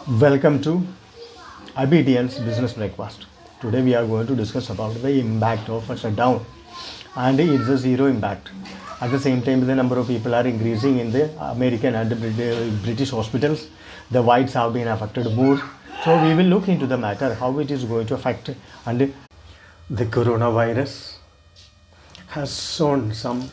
Welcome to IBTN's Business Breakfast. Today we are going to discuss about the impact of a shutdown, and it's a zero impact. At the same time, the number of people are increasing in the American and the British hospitals. The whites have been affected more. So we will look into the matter, how it is going to affect, and the coronavirus has shown some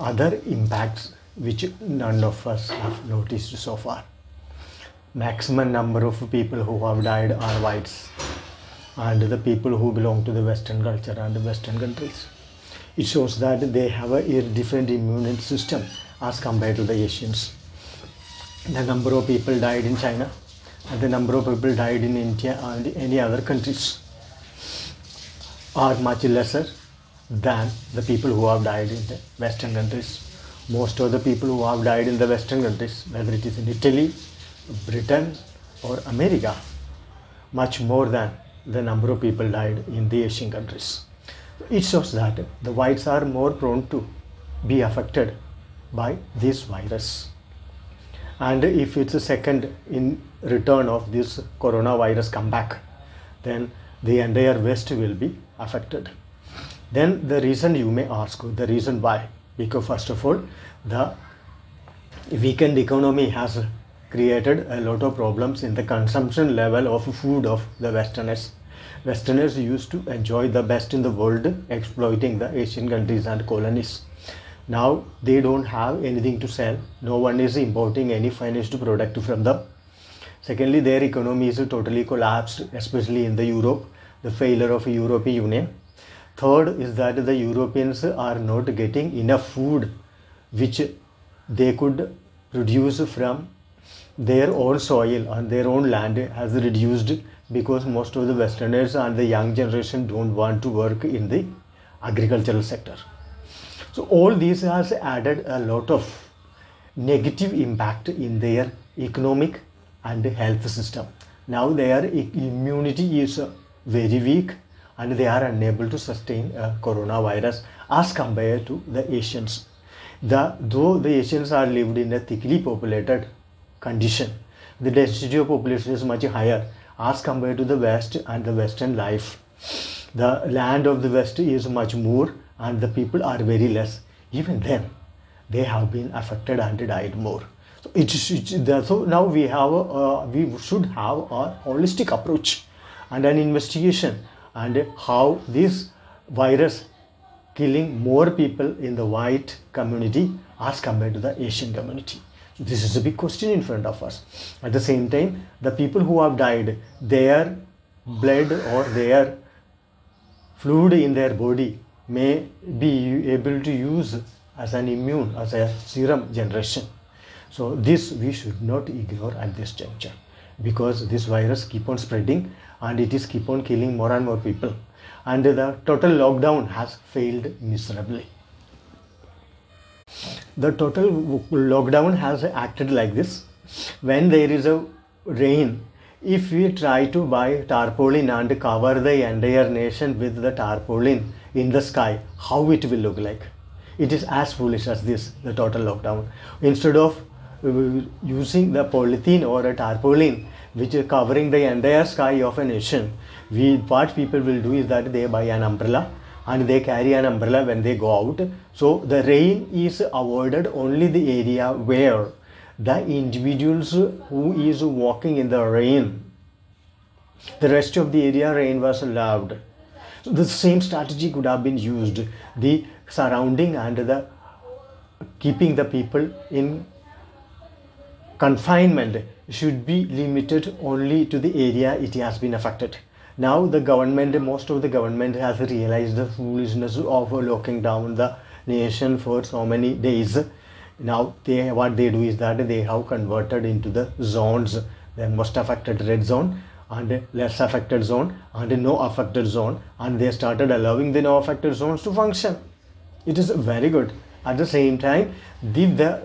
other impacts which none of us have noticed so far. Maximum number of people who have died are whites and the people who belong to the Western culture and the Western countries. It shows that they have a different immune system as compared to the Asians. The number of people died in China and the number of people died in India and any other countries are much lesser than the people who have died in the Western countries. Most of the people who have died in the Western countries, whether it is in Italy, Britain or America, much more than the number of people died in the Asian countries. It shows that the whites are more prone to be affected by this virus. And if it's a second in return of this coronavirus comeback, then the entire West will be affected. Then the reason you may ask, the reason why? Because first of all, the weakened economy has created a lot of problems in the consumption level of food of the Westerners. Westerners used to enjoy the best in the world, exploiting the Asian countries and colonies. Now they don't have anything to sell. No one is importing any finished product from them. Secondly, their economy is totally collapsed, especially in the Europe, the failure of the European Union. Third is that the Europeans are not getting enough food which they could produce from their own soil and their own land has reduced because most of the Westerners and the young generation don't want to work in the agricultural sector. So all these has added a lot of negative impact in their economic and health system. Now their immunity is very weak and they are unable to sustain a coronavirus as compared to the Asians. Though the Asians are lived in a thickly populated condition, the density of population is much higher as compared to the West and the Western life. The land of the West is much more and the people are very less. Even then, they have been affected and died more. So now we should have a holistic approach and an investigation and how this virus killing more people in the white community as compared to the Asian community. This is a big question in front of us. At the same time, the people who have died, their blood or their fluid in their body may be able to use as an immune, as a serum generation. So this we should not ignore at this juncture because this virus keep on spreading and it is keep on killing more and more people. And the total lockdown has failed miserably. The total lockdown has acted like this. When there is a rain, if we try to buy tarpaulin and cover the entire nation with the tarpaulin in the sky, how it will look like? It is as foolish as this, the total lockdown. Instead of using the polythene or a tarpaulin which is covering the entire sky of a nation, what people will do is that they buy an umbrella and they carry an umbrella when they go out. So the rain is avoided only the area where the individuals who is walking in the rain. The rest of the area rain was allowed. So the same strategy could have been used. The surrounding and the keeping the people in confinement should be limited only to the area it has been affected. Now the government, most of the government has realized the foolishness of locking down the nation for so many days. Now what they do is that they have converted into the zones, the most affected red zone and less affected zone and no affected zone, and they started allowing the no affected zones to function. It is very good. At the same time,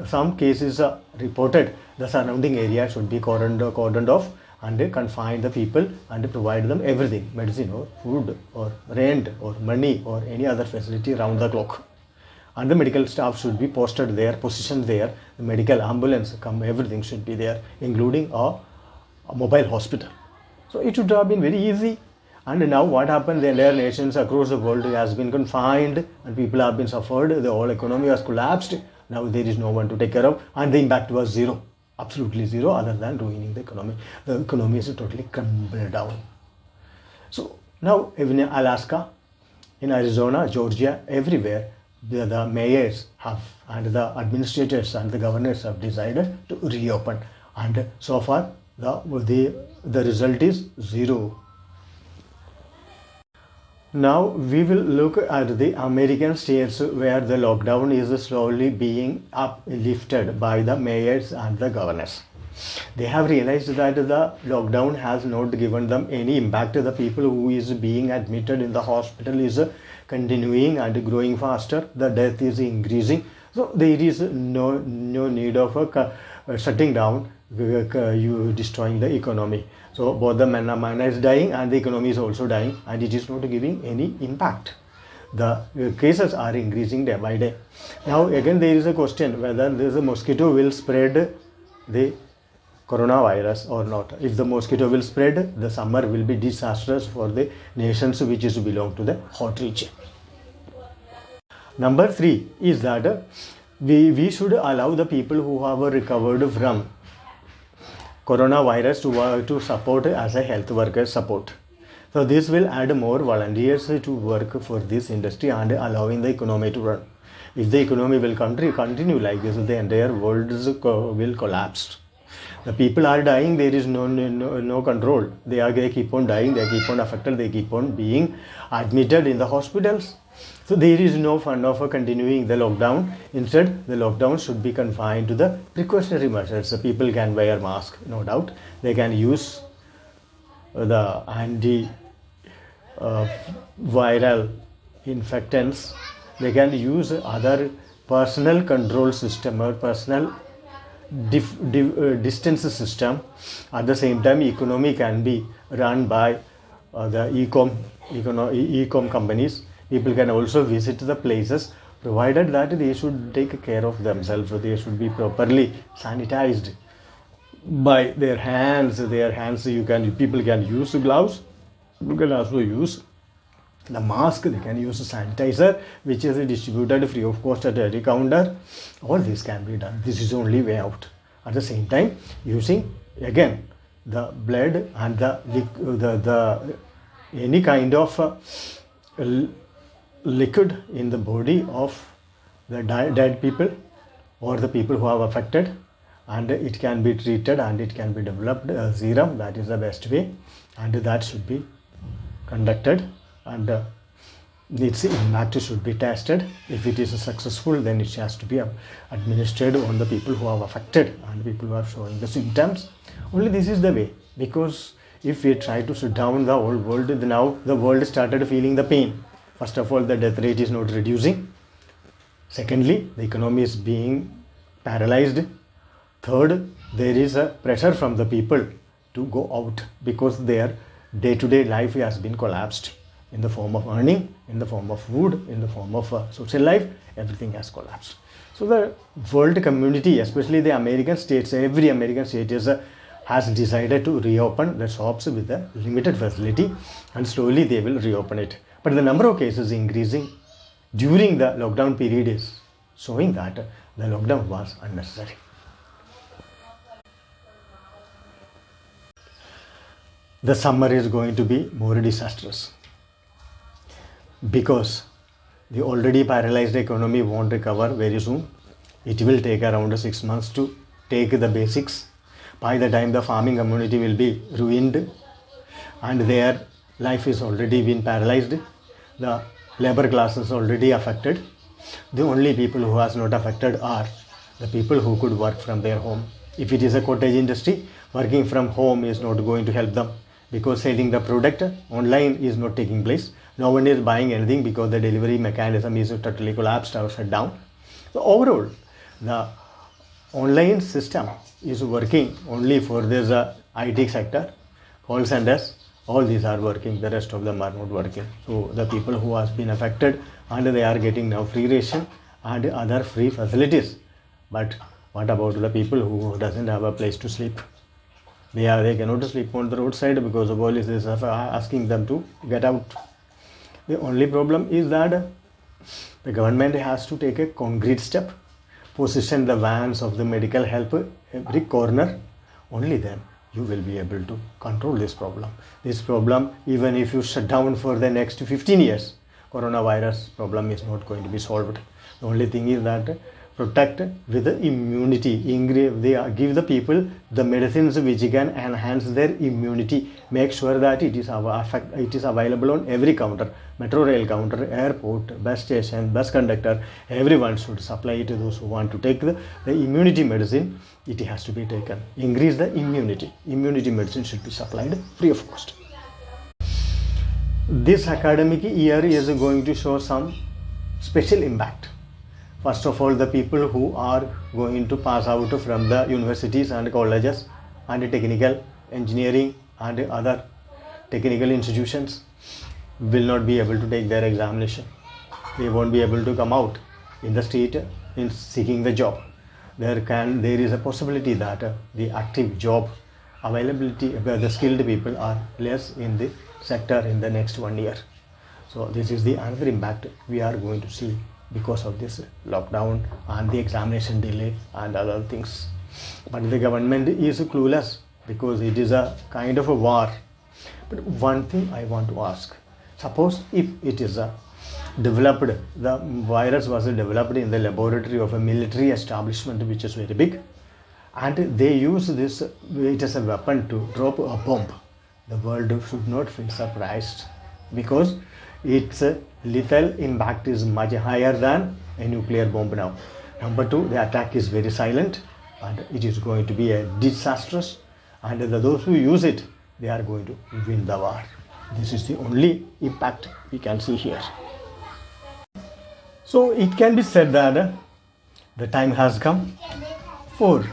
some cases are reported, the surrounding area should be cordoned off and confine the people and provide them everything, medicine or food or rent or money or any other facility around the clock. And the medical staff should be positioned there, the medical ambulance, everything should be there, including a a mobile hospital. So it should have been very easy. And now what happened? The entire nations across the world has been confined and people have been suffered. The whole economy has collapsed. Now there is no one to take care of, and the impact was zero, absolutely zero, other than ruining the economy. The economy is totally crumbled down. So now in Alaska, in Arizona, Georgia, everywhere, the mayors have and the administrators and the governors have decided to reopen, and so far the result is zero. Now we will look at the American states where the lockdown is slowly being uplifted by the mayors and the governors. They have realized that the lockdown has not given them any impact. The people who is being admitted in the hospital is continuing and growing faster. The death is increasing. So there is no need of shutting down, you destroying the economy. So both the man is dying and the economy is also dying, and it is not giving any impact. The cases are increasing day by day. Now again there is a question whether this mosquito will spread the coronavirus or not. If the mosquito will spread, the summer will be disastrous for the nations which is belong to the hot region. Number 3 is that we should allow the people who have recovered from coronavirus to support as a health worker support. So this will add more volunteers to work for this industry and allowing the economy to run. If the economy will continue like this, the entire world will collapse. The people are dying, there is no control. They keep on dying, they keep on affected, they keep on being admitted in the hospitals. So there is no fun of continuing the lockdown. Instead, the lockdown should be confined to the precautionary measures. The people can wear mask, no doubt. They can use the viral infectants. They can use other personal control system or personal distance system. At the same time, economy can be run by the e-com companies. People can also visit the places, provided that they should take care of themselves. They should be properly sanitized by their hands. People can use gloves. You can also use the mask. They can use sanitizer, which is distributed free of cost at every counter. All this can be done. This is the only way out. At the same time, using again the blood and the any kind of liquid in the body of the dead people or the people who are affected, and it can be treated and it can be developed serum. That is the best way, and that should be conducted, and its impact should be tested. If it is successful, then it has to be administered on the people who are affected and people who are showing the symptoms. Only this is the way, because if we try to shut down the whole world, now the world started feeling the pain. First of all, the death rate is not reducing. Secondly, the economy is being paralyzed. Third, there is a pressure from the people to go out because their day-to-day life has been collapsed in the form of earning, in the form of food, in the form of social life. Everything has collapsed. So the world community, especially the American states, every American state has decided to reopen the shops with a limited facility, and slowly they will reopen it. But the number of cases increasing during the lockdown period is showing that the lockdown was unnecessary. The summer is going to be more disastrous because the already paralyzed economy won't recover very soon. It will take around 6 months to take the basics. By the time the farming community will be ruined and their life is already been paralyzed, the labor class is already affected. The only people who are not affected are the people who could work from their home. If it is a cottage industry, working from home is not going to help them, because selling the product online is not taking place. No one is buying anything because the delivery mechanism is totally collapsed or shut down. So overall, the online system is working only for this IT sector, call centers. All these are working, the rest of them are not working. So the people who has been affected, and they are getting now free ration and other free facilities. But what about the people who doesn't have a place to sleep? They cannot sleep on the roadside because the police is asking them to get out. The only problem is that the government has to take a concrete step, position the vans of the medical help every corner. Only then you will be able to control this problem. This problem, even if you shut down for the next 15 years, coronavirus problem is not going to be solved. The only thing is that protect with the immunity. They give the people the medicines which can enhance their immunity. Make sure that it is available on every counter, metro rail counter, airport, bus station, bus conductor. Everyone should supply it to those who want to take the immunity medicine. It has to be taken. Increase the immunity. Immunity medicine should be supplied free of cost. This academic year is going to show some special impact. First of all, the people who are going to pass out from the universities and colleges and technical engineering and other technical institutions will not be able to take their examination. They won't be able to come out in the street in seeking the job. There is a possibility that the active job availability, the skilled people are less in the sector in the next 1 year. So this is the another impact we are going to see because of this lockdown and the examination delay and other things. But the government is clueless because it is a kind of a war. But one thing I want to ask, suppose if it is developed, the virus was developed in the laboratory of a military establishment which is very big, and they use this it as a weapon to drop a bomb, the world should not feel surprised because its lethal impact is much higher than a nuclear bomb now. Number two, the attack is very silent and it is going to be a disastrous, and those who use it, they are going to win the war. This is the only impact we can see here. So it can be said that the time has come for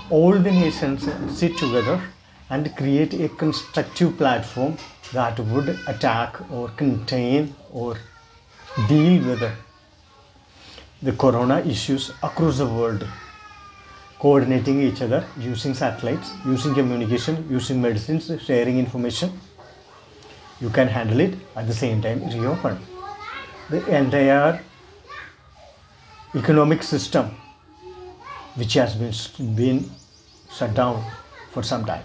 all the nations sit together and create a constructive platform that would attack or contain or deal with the corona issues across the world, coordinating each other, using satellites, using communication, using medicines, sharing information. You can handle it at the same time reopen the entire economic system which has been shut down for some time.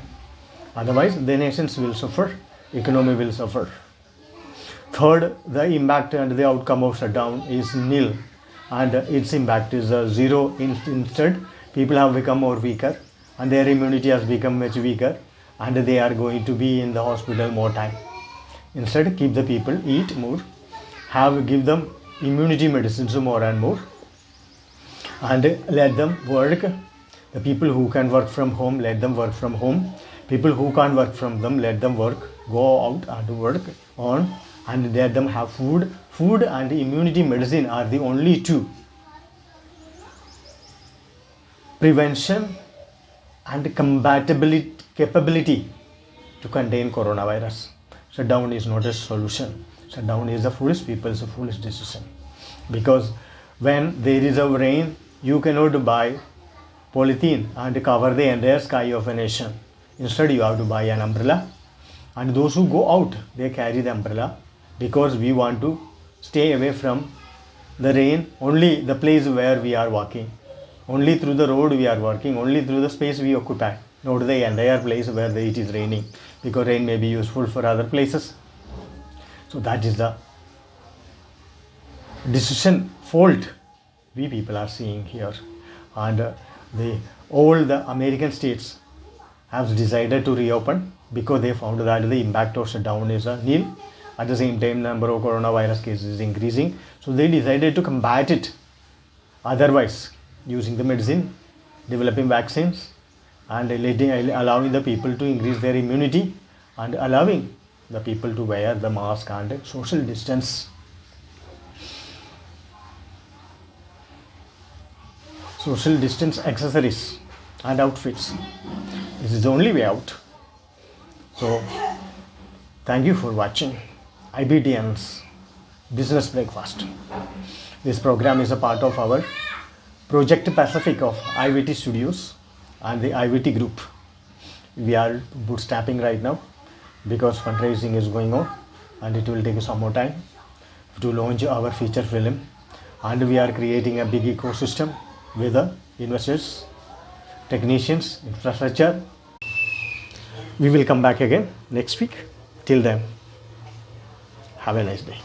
Otherwise the nations will suffer, economy will suffer. Third, the impact and the outcome of shutdown is nil and its impact is zero. Instead, people have become more weaker and their immunity has become much weaker and they are going to be in the hospital more time. Instead, keep the people, eat more, give them immunity medicines more and more, and let them work. The people who can work from home, let them work from home. People who can't work from them, let them work, go out and work on, and let them have food. Food and immunity medicine are the only two. Prevention and capability to contain coronavirus. Shutdown is not a solution. Shutdown is a foolish people's foolish decision. Because when there is a rain, you cannot buy polythene and cover the entire sky of a nation. Instead, you have to buy an umbrella, and those who go out, they carry the umbrella because we want to stay away from the rain. Only the place where we are walking, only through the road we are working, only through the space we occupy, not the entire place where it is raining, because rain may be useful for other places. So that is the decision fault we people are seeing here. And all the American states have decided to reopen because they found that the impact of shutdown is nil. At the same time, number of coronavirus cases is increasing. So they decided to combat it otherwise, using the medicine, developing vaccines, and allowing the people to increase their immunity and allowing the people to wear the mask and social distance. Social distance accessories and outfits. This is the only way out. So, thank you for watching IBTN's Business Breakfast. This program is a part of our Project Pacific of IVT Studios and the IVT Group. we are bootstrapping right now because fundraising is going on and it will take some more time to launch our feature film, and we are creating a big ecosystem with the investors, technicians, infrastructure. We will come back again next week. Till then, have a nice day.